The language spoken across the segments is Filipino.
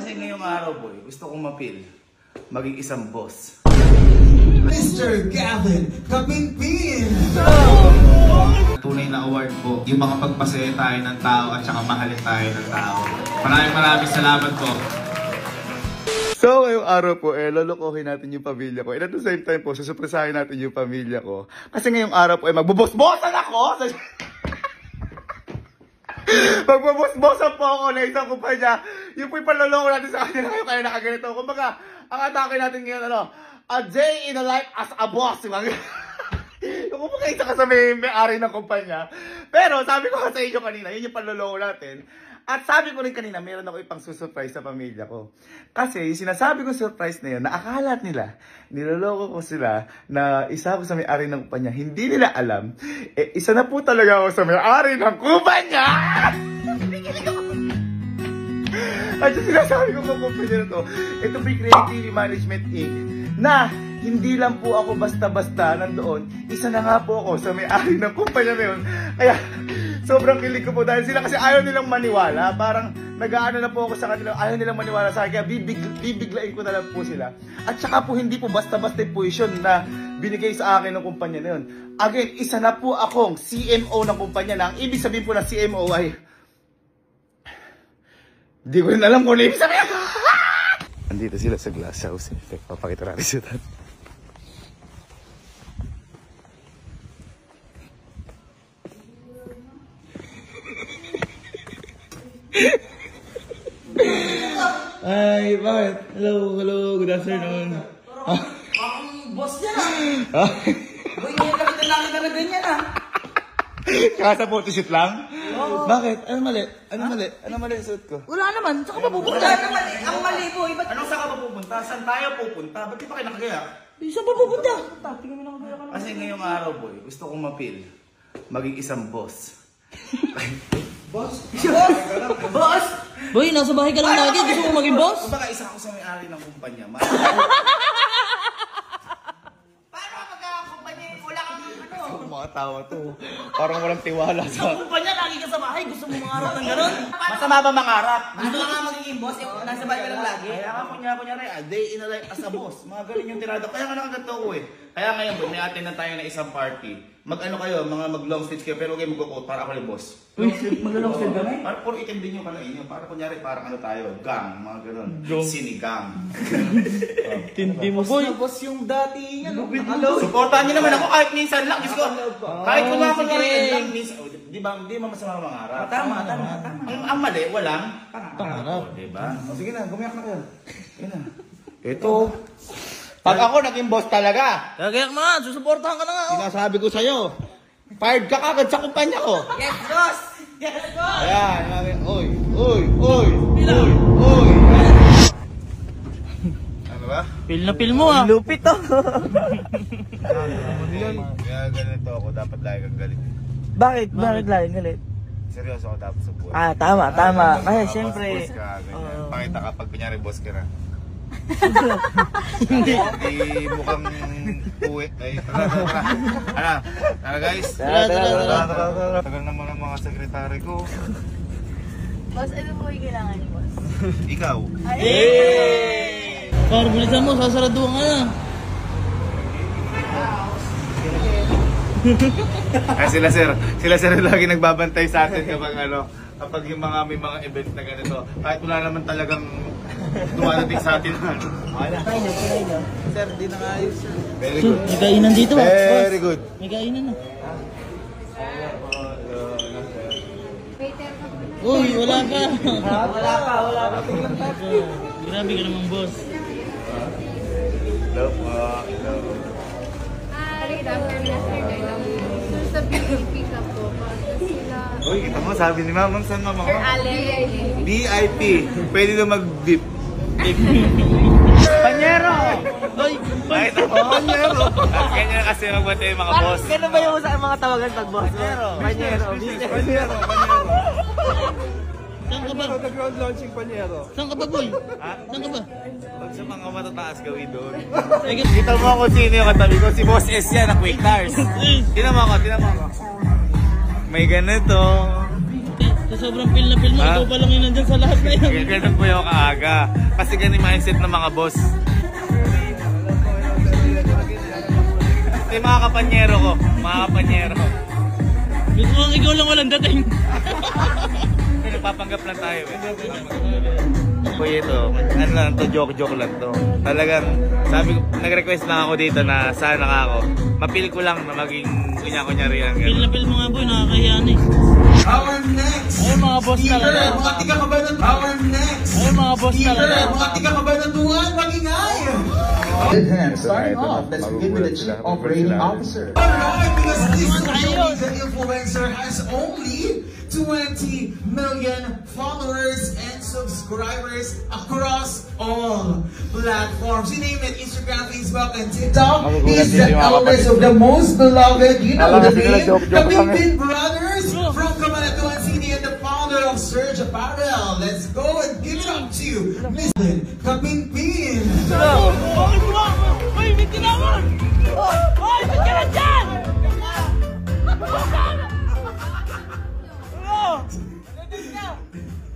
Kasi ngayong araw, boy, gusto kong mapil. Maging isang boss. Mr. Gavin Kapingpin! Tunay na award po, yung mga pagpasaya tayo ng tao at saka mahalin tayo ng tao. Maraming salamat po. So, ngayong araw po, lolokohin natin yung pamilya ko. And at the same time po, susupresahin natin yung pamilya ko. Kasi ngayong araw po, magbubos-bosan ako! Magbubos-bosan po ako na isang kumpanya. Yung po yung panloloko natin sa kanila ngayon kaya nakaganito. Kumbaga, ang atake natin ngayon, a day in a life as a boss. Yung kumbaga, isa ka sa may-ari ng kumpanya. Pero sabi ko sa inyo kanina, yun yung panloloko natin. At sabi ko rin kanina, meron ako ipang susurprise sa pamilya ko. Kasi yung sinasabi ko surprise na yun, na akala nila, niloloko ko sila na isa ako sa may-ari ng kumpanya. Hindi nila alam, isa na po talaga ako sa may-ari ng kumpanya! At yung sinasabi ko kung kumpanya na to, ito po yung Creativity Management Inc. na hindi lang po ako basta-basta nandoon, isa na nga po ako sa may-ari ng kumpanya na yun. Kaya, sobrang kilig ko po dahil sila kasi ayaw nilang maniwala. Parang nag-aano na po ako sa kanila, ayaw nilang maniwala sa akin. Kaya bibiglain ko na lang po sila. At saka po hindi po basta-basta yung position na binigay sa akin ng kumpanya na yun. Again, isa na po akong CMO ng kumpanya na. Ang ibig sabihin po ng CMO ay hindi ko rin alam kung ano ibig sabihin. Andito sila sa glass house. Papakita natin sila. Ay, bakit? Hello, good afternoon. Ang boss niya na. Boy, ngayon lang kita na ganyan ah. Kasa photoshoot lang? Oo. Bakit? Ano mali? Ano mali ang suot ko? Wala naman, saan ka pupunta? Wala naman, ang mali po. Anong saan ka pupunta? Saan tayo pupunta? Ba't di pa kayo nakagaya? Saan pa pupunta? Tingnan mo nakagaya ka naman. Kasi ngayong araw, boy, gusto kong mapil. Maging isang boss. Boss? Boss? Boy, nasa bahay ka lang lagi. Gusto mo maging boss? Kumbaga, isa ako sa may-ari ng kumpanya. Paano magkakakumpanya? Wala kang ano? Mga tawa to. Parang walang tiwala Sa kumpanya, lagi ka sa bahay. Gusto mo mangarap ng gano'n? Masama ba mangarap? Gusto ka nga magiging boss? Nasa bahay ka lang lagi? Kaya nga kunyari, a day in a life as a boss. Mga galing yung tirado. Kaya nga nakaganto ko eh. Kaya ngayon, may attend na tayo na isang party. Mag-ano kayo, mga mag-long stage kayo, pero huwag kayo mag-quote para ako yung boss. Mag-long stage kami? Para puro itindin yung kala inyo. Para kunyari, parang ano tayo, gang, mga ganun. Sinigang. Tindi mo, boy. Boss yung dati yan. Supportahan niyo naman ako kahit minsan lang. Diyos ko, kahit kung mga kunyari lang, minsan, di ba masama mangarap? Tama. Ang mali, walang pangarap. Diba? Sige na, gumiyak na kayo. Yan na. Ito. Pag ako naging boss talaga, Kagayak na nga, susuportahan ka na nga. sinasabi ko sa'yo, fired ka kagad sa kumpanya ko. Yes, boss! Yes, boss! Ayan, oy. Ano ba? Pil na pil mo ah. Lupit to. Kaya ganito ako, dapat lagi kang galit. Bakit lagi galit? Seryoso ako dapat sa buhay. Ah, tama. Kasi syempre. Boss ka, ganyan. Pakita ka pag kunyari boss ka na. Hindi. Mukhang uwi. Ano guys? Tara. Tagal naman ang mga sekretary ko. Boss, ano po yung kailangan niyo, boss? Ikaw. Hey! Para bilisan mo, sasaraduhan ka na. Sila sir lagi nagbabantay sa atin kapag yung may mga event na ganito. Kahit wala naman talagang dumadating sa atin. Sir, di na nga ayos. Very good. May kainan dito ah. Very good. May kainan na. Waiter ka po na. Uy, wala ka. Wala pa. Grabe ka naman, boss. Hello. Rita, sir, sir, sa VIP ka po. Sila. Uy, kita mo, sabi ni Mama, saan mama ko? Sir Allen. VIP. Pwede na mag-dip. Panyero! Uy, Ay, ito. Panyero. Ganyan kasi magbantay yung mga boss. Ganun ba yung mga tawagan pag boss? Panyero. Panyero. Saan ka ba? Nag-ground launching Panyero. Saan ka ba, boy? Ha? Saan ka ba? Pag sa mga matataas gawin doon. Sige. Kita mo ako sino yung katabi ko. Si Boss S yan, ang Quick Tires. Tinan mo ako. May ganito. sobrang feel na feel mo, ikaw pa lang yun nandyan sa lahat na yan. Ganun po yung kaaga. Kasi ganun yung mindset ng mga boss. Ito yung mga kapanyero ko. Mga kapanyero. Gusto mo ikaw lang walang dating. Nagpapanggap lang tayo eh. Kuya ito, ano lang to, joke lang to. Talagang, sabi ko, nag-request lang ako dito na sana ka ako. Mapil ko lang na maging kunya-kunyari ang Feel na feel mo nga boy, nakakayaan eh. Our next Ayun mga boss speaker, talaga. mga tika-kabanatuan. Our next Ayun mga boss speaker, talaga. mga tika-kabanatuan, magingay. Starting off, let's begin with the Chief Operating Officer. Alright, because this social media influencer has only 20 million followers and subscribers across all platforms. You name it, Instagram, Facebook, and TikTok. He's the eldest of the most beloved, you know the name, the Pimpin Brothers from Cabanatuan City and the founder of Surge Apparel. Let's go and give it up to Miss Kapimpin. Bakit mo? Uy, may tinawag! Uy, ba't ka na dyan?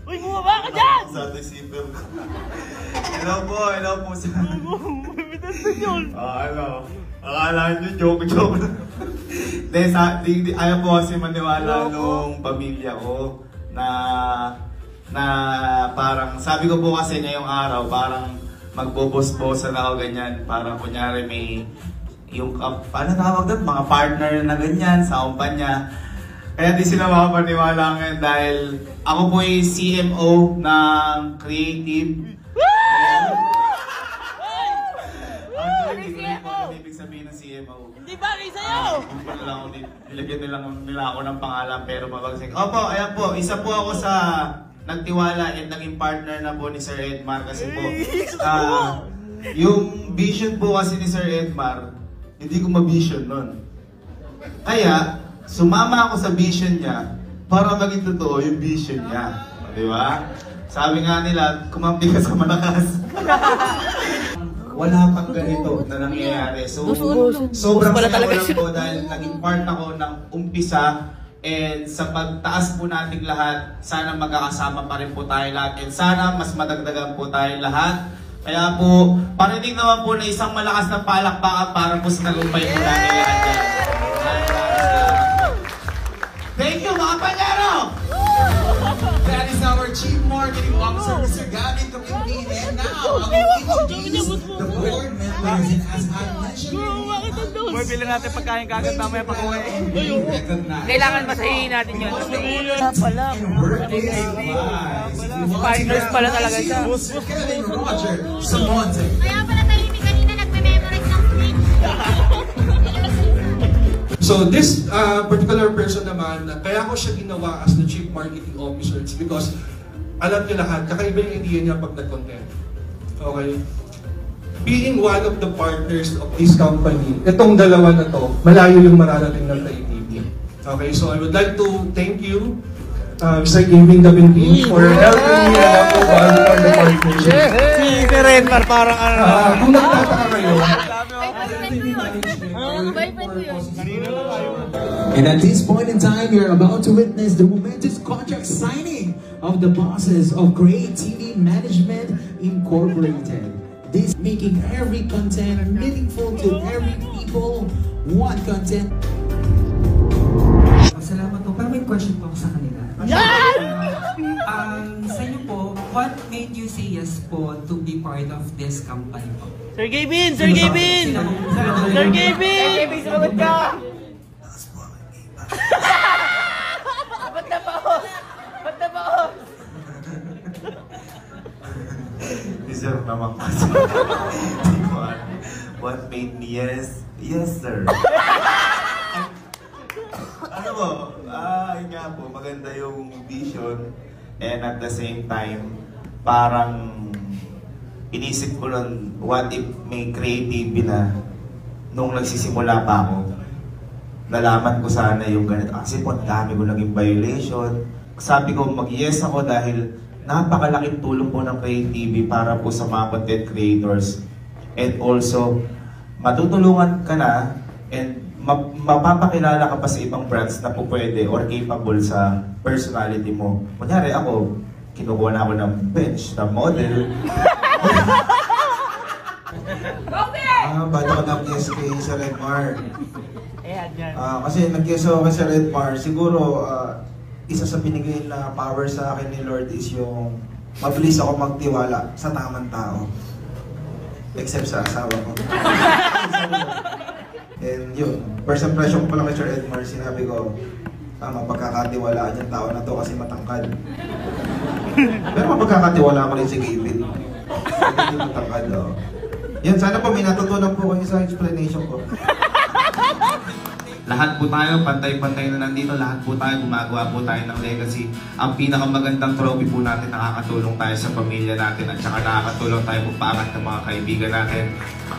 Uy, bumaba ka dyan! Sa receiver ko. Hello po sa... Bitas na yun! Akala nyo joke lang. Ayaw po kasi maniwala nung pamilya ko na parang, sabi ko po kasi ngayong araw, parang magbobos-bosan ako ganyan. Parang kunyari may, yung, paano tawag doon? Mga partner na ganyan sa kumpanya. Kaya di sila makapaniwala ngayon dahil ako po yung CMO ng Creative. Hindi ko ibig sabihin ng CMO. Hindi bagay sa'yo! Nilagyan nila ako ng pangalan pero mabagsik. Opo, ayan po, isa po ako sa nagtiwala at naging partner na po ni Sir Edmar kasi po yung vision po kasi ni Sir Edmar, hindi ko ma-vision nun. Kaya, sumama ako sa vision niya para maging totoo yung vision niya. Di ba? Sabi nga nila, kumampi ka sa malakas. Wala pang ganito na nangyayari. So, sobrang saya ko lang po dahil naging part ako ng umpisa. And sa pagtaas po nating lahat, sana magkakasama pa rin po tayo lahat. And sana mas madagdagan po tayo lahat. Kaya po, parinig naman po na isang malakas na palakpakan para po sa tagumpay po natin lahat dyan. Thank you mga panyero! That is our Chief Marketing Officer, Mr. Gavin Kapimpin. And now, I will introduce the board members. And as I mentioned, Boy, bilhin natin pagkain kagad mamaya pag uwi. Kailangan masahihin natin yun. Pala. Partners pala talaga siya. Kevin Roger Samonte. Kaya pala tayo ni kanina nagme-memorize ng speech. So this particular person naman, kaya ko siya ginawa as the Chief Marketing Officer, it's because alam niyo lahat, kakaiba yung idea niya pag nag-content. Okay? Being one of the partners of this company, itong dalawa na to, malayo yung mararating ng KTV. Okay, so I would like to thank you, Mr. Kevin Kapimpin, for helping me on the partnership. Si Renmar parang ano. Kung nagtataka kayo, And at this point in time, you're about to witness the momentous contract signing of the bosses of Create TV Management Incorporated. This making every content meaningful to every people. One content. Salamat po. Pero may question po ako sa kanila. Sa inyo po, what made you say yes po to be part of this company po? Sir Gavin! Sir Gavin! Sir Gavin! Sumagot ka! Ba't na ba ako? Ba't na ba ako? Deserve naman kasi. What made me yes? Yes, sir. Ano po? Yun nga po, maganda yung vision. And at the same time, parang inisip ko lang, what if may creative na nung nagsisimula pa ako, nalaman ko sana yung ganito. Kasi po, dami ko naging violation. Sabi ko, mag-yes ako dahil napakalaking tulong po ng Create TV para po sa mga content creators. And also, matutulungan ka na and mapapakilala ka pa sa ibang brands na po pwede or capable sa personality mo. Kunyari ako, kinukuha na ako ng bench, na model. Ba't ako nag-guess kay sa Redmar? Kasi nag-guess ako kay sa Redmar, siguro isa sa binigay na power sa akin ni Lord is yung mabilis ako magtiwala sa tamang tao. Except sa asawa ko. And yun, first impression ko pa lang kay Sir Edmar, sinabi ko, mapagkakatiwalaan yung tao na to kasi matangkad. Pero mapagkakatiwalaan ko rin si Gavin. Hindi matangkad, oh. Yan, sana po may natutunan po kayo sa explanation ko. Lahat po tayo, pantay-pantay na nandito, lahat po tayo, gumagawa po tayo ng legacy. Ang pinakamagandang trophy po natin, nakakatulong tayo sa pamilya natin at saka nakakatulong tayo magpaangat ng mga kaibigan natin.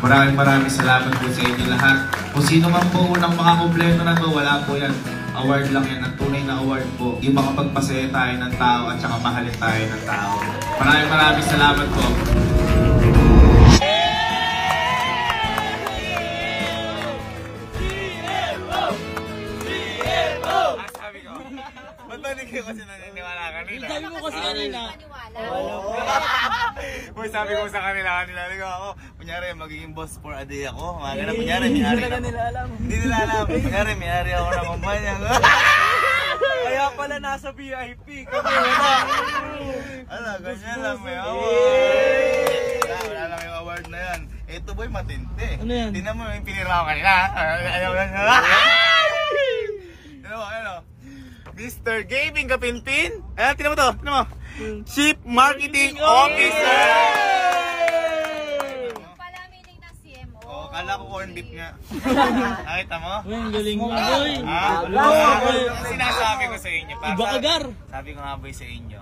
Maraming salamat po sa inyo lahat. Kung sino man po unang makakompleto na to, wala po yan. Award lang yan, ang tunay na award po. Yung makapagpasaya tayo ng tao at saka mahalin tayo ng tao. Maraming salamat po. Hindi kayo kasi naniniwala kanila. Sabi mo kasi kanina. Boy, sabi ko sa kanila, kunyari magiging boss for a day ako. Mga ganun, kunyari may-ari ako. Hindi nila alam. Kunyari may-ari ako ng kumpanya. Kaya pala nasa VIP kami. Ala, ganyan lang may award. Wala lang yung award na yan. Ito boy, matindi. Ano yan? Tingnan mo yung pinira ko kanina. Ayaw lang. Ano? Mr. Gavin Kapinpin. Ayan, tinan mo to. Tinan mo. Chief Marketing Officer. Pala meaning ng CMO. Oh, kala ko corn beef nga. Nakita mo? Uy, ang galing mo, boy. Sinasabi ko sa inyo. Iba agar. Sabi ko nga boy sa inyo.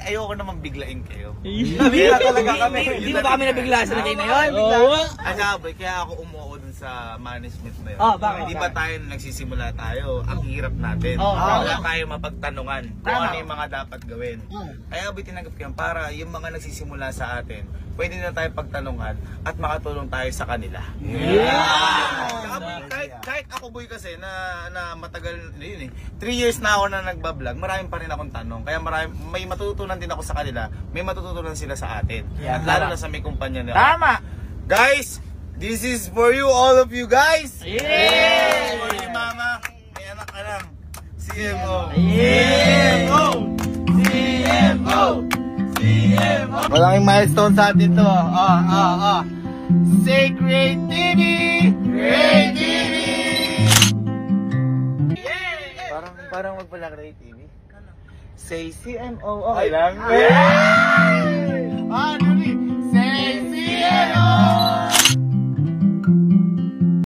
Ayoko naman biglain kayo. Nabigla talaga kami. Hindi ba kami nabigla sa natin na yun? Oo. Boy, kaya ako umuo dun sa management na yun. Bakit? Hindi ba tayo nagsisimula tayo, ang hirap natin. Wala tayo mapagtanungan kung ano yung mga dapat gawin. Kaya boy, tinanggap ko yan para yung mga nagsisimula sa atin, pwede na tayo pagtanungan at makatulong tayo sa kanila. Kahit ako boy kasi na matagal na yun 3 years na ako na nagbablog, maraming pa rin akong tanong. Kaya may matututunan din ako sa kanila, may matututunan sila sa atin. At lalo na sa may kumpanya nila. Tama! Guys, this is for you, all of you guys! Yeah! For you mama, may anak ka lang. CMO! CMO! CMO! CMO! Maraming milestone sa atin to. Say Great TV! Great TV! Parang magpala Great TV. Say CMO. Okay lang.